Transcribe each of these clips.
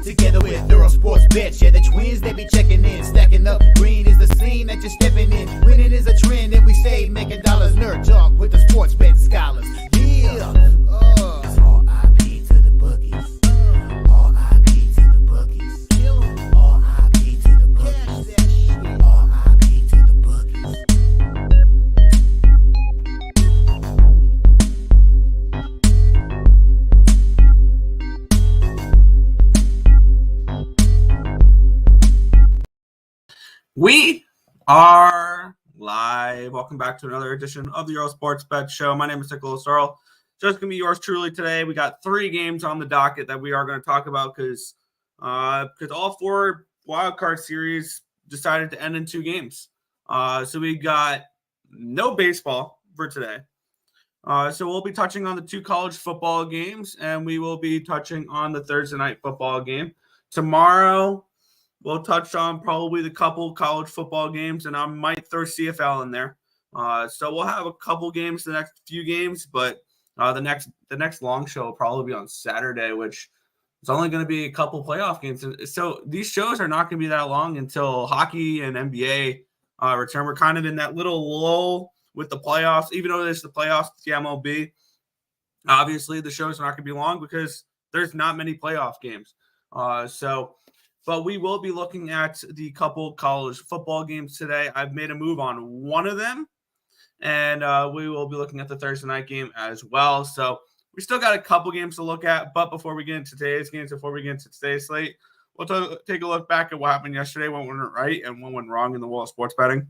Together with Earle Sports Bets, yeah, the twins, they be checking in. Stacking up, green is the scene that you're stepping in. Winning is a trend, and we stay making dollars. Nerd talk with the sports bet scholars. Yeah, it's R.I.P. to the bookies. R.I.P. to the bookies. R.I.P. to the bookies. R.I.P. to the bookies. We are live. Welcome back to another edition of the Earle Sports Bet Show. My name is Nicholas Earle. Just going to be yours truly today. We got 3 games on the docket that we are going to talk about because all 4 wildcard series decided to end in 2 games. So we got no baseball for today. So we'll be touching on the 2 college football games, and we will be touching on the Thursday night football game. Tomorrow, we'll touch on probably the couple college football games, and I might throw CFL in there. So we'll have a couple games, the next few games, but the next long show will probably be on Saturday, which is only going to be a couple playoff games. So these shows are not going to be that long until hockey and NBA return. We're kind of in that little lull with the playoffs, even though there's the playoffs, the MLB. Obviously, the shows are not going to be long because there's not many playoff games. But we will be looking at the couple college football games today. I've made a move on one of them, and we will be looking at the Thursday night game as well. So we still got a couple games to look at. But before we get into today's games, before we get into today's slate, we'll take a look back at what happened yesterday, what went right and what went wrong in the world of sports betting.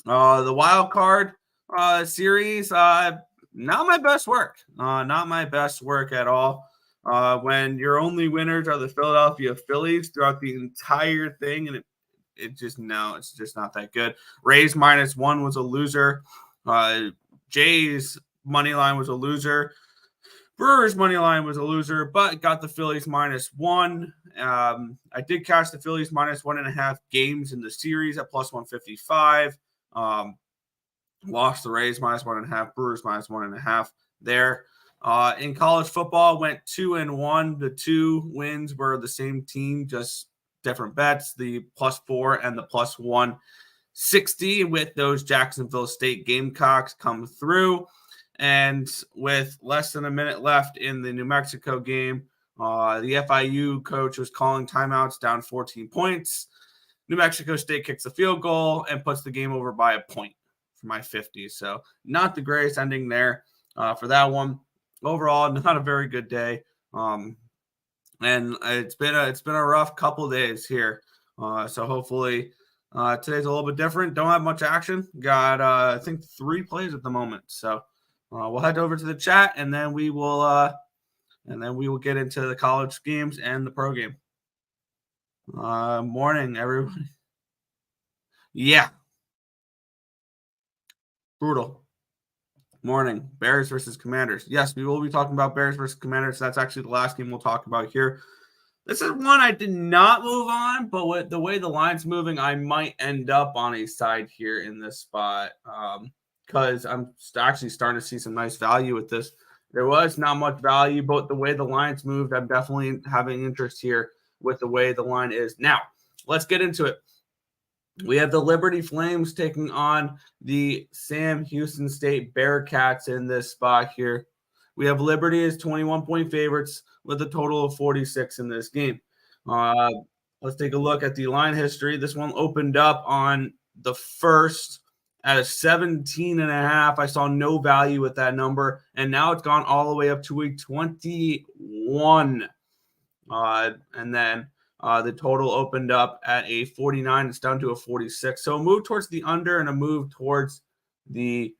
The wild card series, not my best work. Not my best work at all. When your only winners are the Philadelphia Phillies throughout the entire thing, and it's just not that good. Rays -1 was a loser. Jays money line was a loser. Brewers money line was a loser, but got the Phillies -1. I did catch the Phillies -1.5 games in the series at +155. Lost the Rays -1.5, Brewers -1.5 there. In college football, went 2-1. The 2 wins were the same team, just different bets, the +4 and the +160, with those Jacksonville State Gamecocks come through. And with less than a minute left in the New Mexico game, the FIU coach was calling timeouts, down 14 points. New Mexico State kicks a field goal and puts the game over by a point for my 50. So not the greatest ending there for that one. Overall, not a very good day, and it's been a rough couple of days here. So hopefully today's a little bit different. Don't have much action. Got I think 3 plays at the moment. So we'll head over to the chat, and then we will get into the college games and the pro game. Morning, everybody. Yeah, brutal. Morning, Bears versus Commanders. Yes, we will be talking about Bears versus Commanders. That's actually the last game we'll talk about here. This is one I did not move on, but with the way the line's moving, I might end up on a side here in this spot because I'm actually starting to see some nice value with this. There was not much value, but the way the line's moved, I'm definitely having interest here with the way the line is. Now, let's get into it. We have the Liberty Flames taking on the Sam Houston State Bearcats in this spot here. We have Liberty as 21-point favorites with a total of 46 in this game. Let's take a look at the line history. This one opened up on the 1st at a 17.5. I saw no value with that number, and now it's gone all the way up to a 21. And then the total opened up at a 49. It's down to a 46. So a move towards the under and a move towards the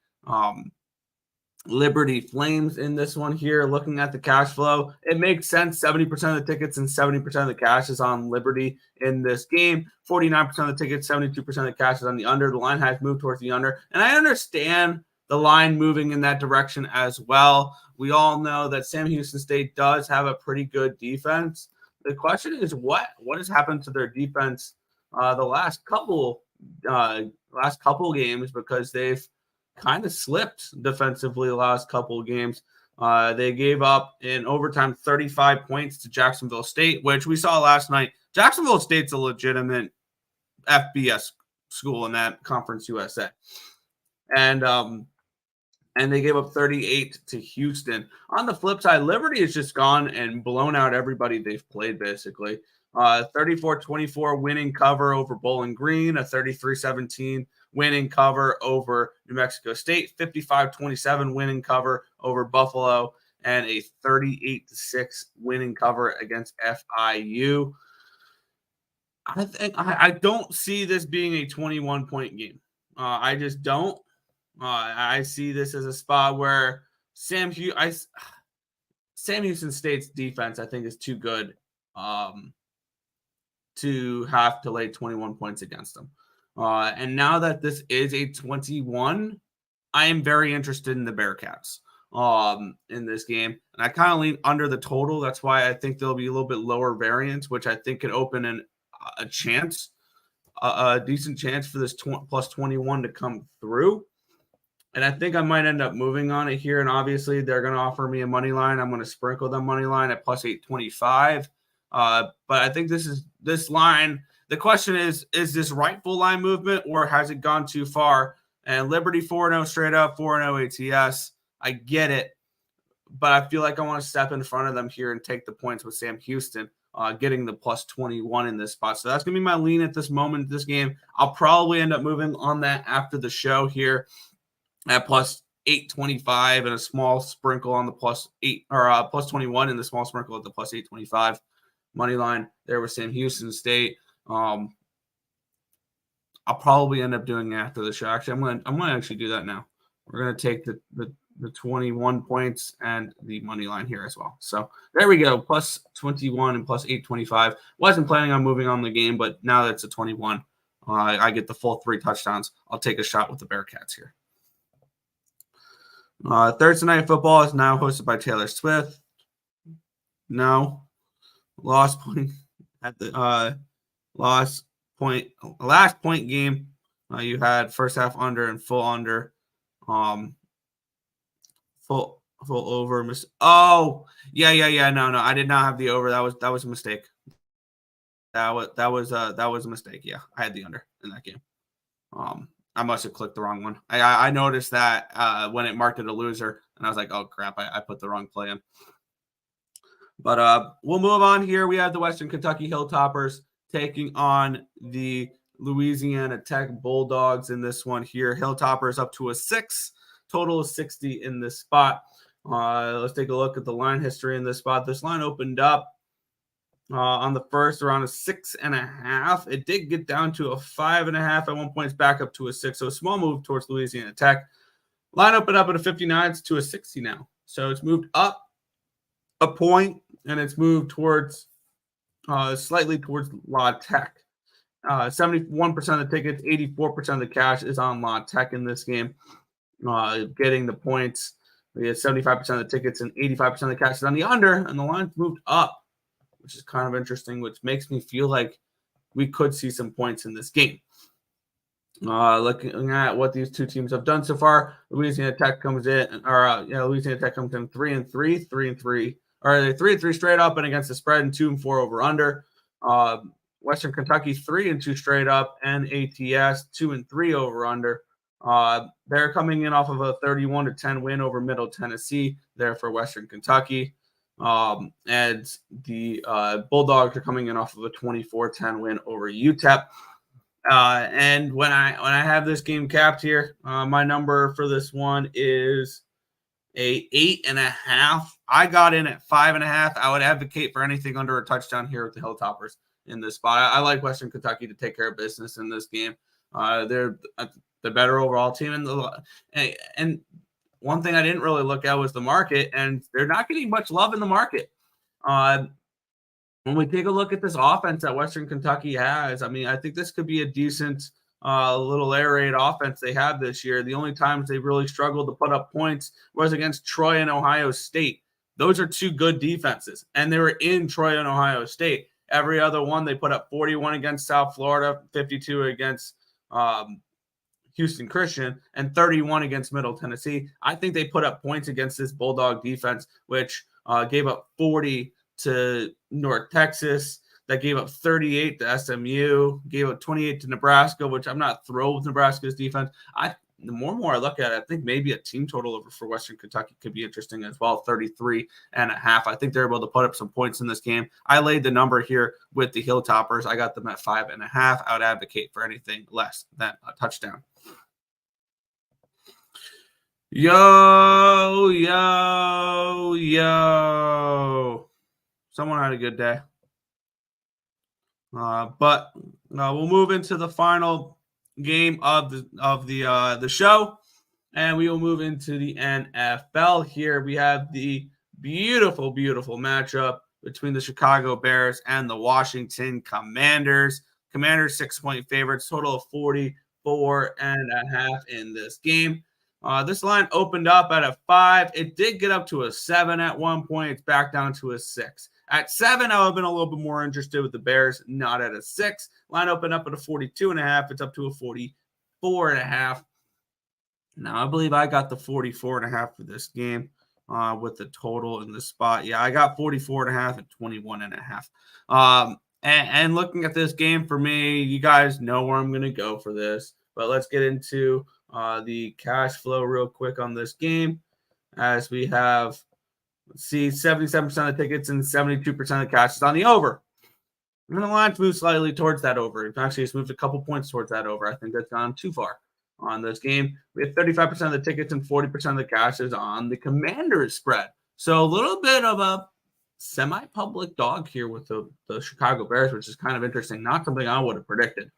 Liberty Flames in this one here. Looking at the cash flow, it makes sense. 70% of the tickets and 70% of the cash is on Liberty in this game. 49% of the tickets, 72% of the cash is on the under. The line has moved towards the under. And I understand the line moving in that direction as well. We all know that Sam Houston State does have a pretty good defense. The question is what has happened to their defense the last couple games, because they've kind of slipped defensively the last couple of games. They gave up in overtime 35 points to Jacksonville State, which we saw last night. Jacksonville State's a legitimate FBS school in that Conference USA. And they gave up 38 to Houston. On the flip side, Liberty has just gone and blown out everybody they've played, basically. 34-24 winning cover over Bowling Green, a 33-17 winning cover over New Mexico State, 55-27 winning cover over Buffalo, and a 38-6 winning cover against FIU. I don't see this being a 21-point game. I just don't. I see this as a spot where Sam Houston State's defense, I think, is too good to have to lay 21 points against them. And now that this is a 21, I am very interested in the Bearcats in this game. And I kind of lean under the total. That's why I think there'll be a little bit lower variance, which I think could open a chance, a decent chance for this plus 21 to come through. And I think I might end up moving on it here. And obviously, they're going to offer me a money line. I'm going to sprinkle them money line at plus 825. But I think this line. The question is this rightful line movement, or has it gone too far? And Liberty 4-0 straight up, 4-0 ATS. I get it, but I feel like I want to step in front of them here and take the points with Sam Houston, getting the plus 21 in this spot. So that's going to be my lean at this moment, this game. I'll probably end up moving on that after the show here at plus 825 and a small sprinkle on the plus 21 and the small sprinkle at the plus 825 money line there with Sam Houston State. I'll probably end up doing it after the show. Actually, I'm gonna actually do that now. We're gonna take the 21 points and the money line here as well. So there we go, plus 21 and plus 825. Wasn't planning on moving on the game, but now that it's a 21, I get the full 3 touchdowns. I'll take a shot with the Bearcats here. Thursday Night Football is now hosted by Taylor Swift. No. Last point game. You had first half under and full under. Full over. No. I did not have the over. That was a mistake. That was a mistake. Yeah, I had the under in that game. I must have clicked the wrong one. I noticed that when it marked it a loser, and I was like, oh crap, I put the wrong play in. But we'll move on here. We have the Western Kentucky Hilltoppers taking on the Louisiana Tech Bulldogs in this one here. Hilltoppers up to a 6, total of 60 in this spot. Let's take a look at the line history in this spot. This line opened up on the first around a 6.5. It did get down to a 5.5 at one point. It's back up to a 6. So a small move towards Louisiana Tech. Line opened up at a 59 to a 60 now. So it's moved up a point, and it's moved towards slightly towards La Tech. 71% of the tickets, 84% of the cash is on La Tech in this game. Getting the points. We had 75% of the tickets and 85% of the cash is on the under, and the line's moved up, which is kind of interesting, which makes me feel like we could see some points in this game. Looking at what these two teams have done so far, Louisiana Tech comes in 3-3, or they 3-3 straight up and against the spread, and 2-4 over under. Western Kentucky 3-2 straight up, and ATS 2-3 over under. They're coming in off of a 31-10 win over Middle Tennessee there for Western Kentucky. And the Bulldogs are coming in off of a 24-10 win over UTEP. And when I have this game capped here, my number for this one is a 8.5. I got in at 5.5. I would advocate for anything under a touchdown here with the Hilltoppers in this spot. I like Western Kentucky to take care of business in this game. They're the better overall team, and one thing I didn't really look at was the market, and they're not getting much love in the market. When we take a look at this offense that Western Kentucky has, I mean, I think this could be a decent little air raid offense they have this year. The only times they've really struggled to put up points was against Troy and Ohio State. Those are two good defenses, and they were in Troy and Ohio State. Every other one, they put up 41 against South Florida, 52 against Houston Christian and 31 against Middle Tennessee. I think they put up points against this Bulldog defense, which gave up 40 to North Texas. That gave up 38 to SMU, gave up 28 to Nebraska, which I'm not thrilled with Nebraska's defense. The more I look at it, I think maybe a team total over for Western Kentucky could be interesting as well, 33.5. I think they're able to put up some points in this game. I laid the number here with the Hilltoppers. I got them at 5.5. I would advocate for anything less than a touchdown. Yo. Someone had a good day. But we'll move into the final game of the show, and we will move into the NFL. Here we have the beautiful matchup between the Chicago Bears and the Washington Commanders. Commanders 6-point favorites, total of 44.5 in this game. This line opened up at a 5. It did get up to a 7 at one point. It's back down to a 6. At 7, I would have been a little bit more interested with the Bears, not at a 6. Line opened up at a 42.5. It's up to a 44.5. Now, I believe I got the 44.5 for this game with the total in the spot. Yeah, I got 44.5 and 21.5. And looking at this game for me, you guys know where I'm going to go for this. But let's get into the cash flow real quick on this game, as we have, let's see, 77% of tickets and 72% of cash is on the over. And the line's moved slightly towards that over. It's actually just moved a couple points towards that over. I think that's gone too far on this game. We have 35% of the tickets and 40% of the cash is on the Commanders spread. So a little bit of a semi-public dog here with the Chicago Bears, which is kind of interesting. Not something I would have predicted,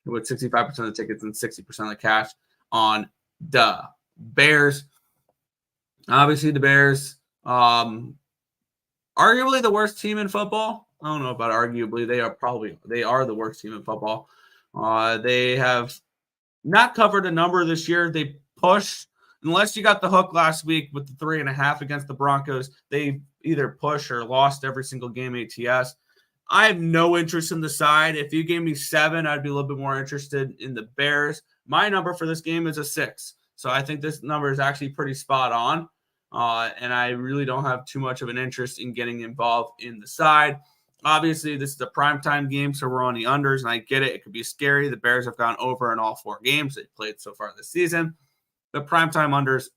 with 65% of the tickets and 60% of the cash on the Bears. Obviously, the Bears, arguably the worst team in football. I don't know about arguably. They are the worst team in football. They have not covered a number this year. They pushed, unless you got the hook last week with the 3.5 against the Broncos, they either pushed or lost every single game ATS. I have no interest in the side. If you gave me 7, I'd be a little bit more interested in the Bears. My number for this game is a 6. So I think this number is actually pretty spot on. And I really don't have too much of an interest in getting involved in the side. Obviously, this is a primetime game, so we're on the unders, and I get it. It could be scary. The Bears have gone over in all 4 games they've played so far this season. The primetime unders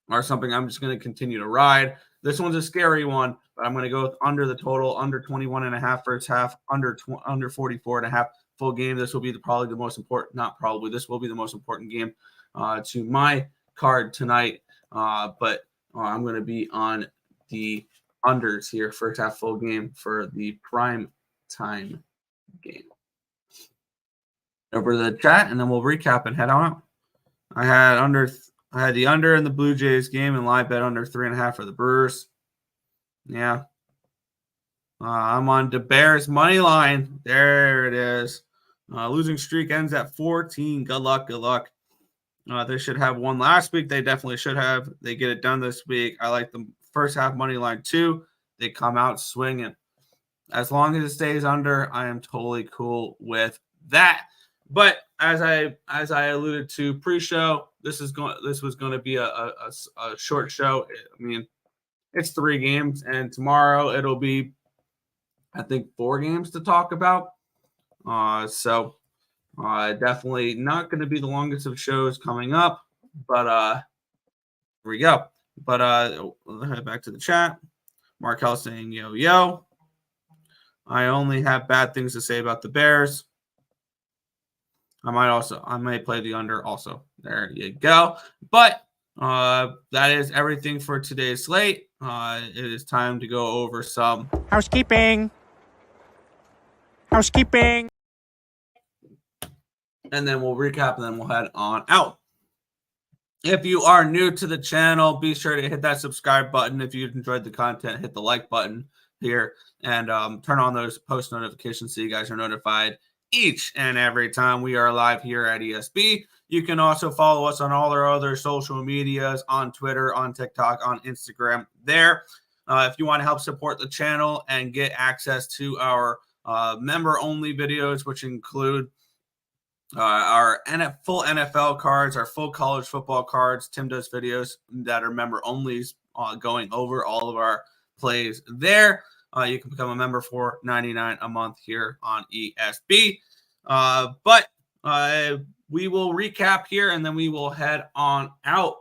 are something I'm just going to continue to ride. This one's a scary one, but I'm going to go with under the total, under 21.5 first half, under 44.5 full game. This will be probably the most important, not probably, this will be the most important game to my card tonight. But I'm going to be on the unders here, first half full game for the prime time game. Over to the chat, and then we'll recap and head on out. I had the under in the Blue Jays game and live bet under 3.5 for the Brewers. Yeah. I'm on the Bears money line. There it is. Losing streak ends at 14. Good luck. They should have won last week. They definitely should have. They get it done this week. I like the first half money line too. They come out swinging. As long as it stays under, I am totally cool with that. But as I alluded to pre-show, this was going to be a short show. I mean, it's 3 games, and tomorrow it'll be, I think, 4 games to talk about. So definitely not going to be the longest of shows coming up. But here we go. But we'll head back to the chat. Markel saying, yo. I only have bad things to say about the Bears. I may play the under also. There you go. But that is everything for today's slate. It is time to go over some housekeeping. And then we'll recap, and then we'll head on out. If you are new to the channel, be sure to hit that subscribe button. If you enjoyed the content, hit the like button here, and turn on those post notifications so you guys are notified each and every time we are live here at ESB. You can also follow us on all our other social medias, on Twitter, on TikTok, on Instagram there. If you want to help support the channel and get access to our member-only videos, which include our full NFL cards, our full college football cards. Tim does videos that are member only, going over all of our plays there. You can become a member for $99 a month here on ESB. But we will recap here, and then we will head on out.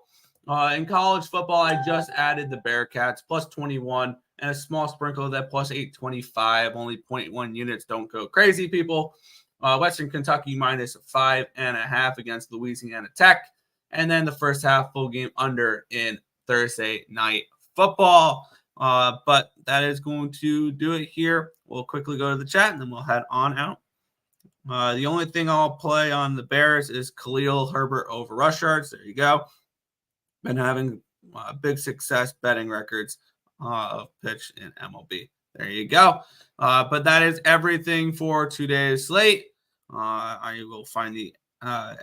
In college football, I just added the Bearcats plus 21 and a small sprinkle of that plus 825. Only 0.1 units. Don't go crazy, people. Western Kentucky minus 5.5 against Louisiana Tech. And then the first half full game under in Thursday night football. But that is going to do it here. We'll quickly go to the chat and then we'll head on out. The only thing I'll play on the Bears is Khalil Herbert over rush yards. There you go. Been having big success betting records of pitch in MLB. There you go. But that is everything for today's slate. I will find the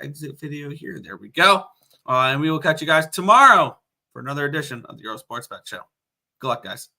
exit video here. There we go. And we will catch you guys tomorrow for another edition of the Earle Sports Bet Show. Good luck, guys.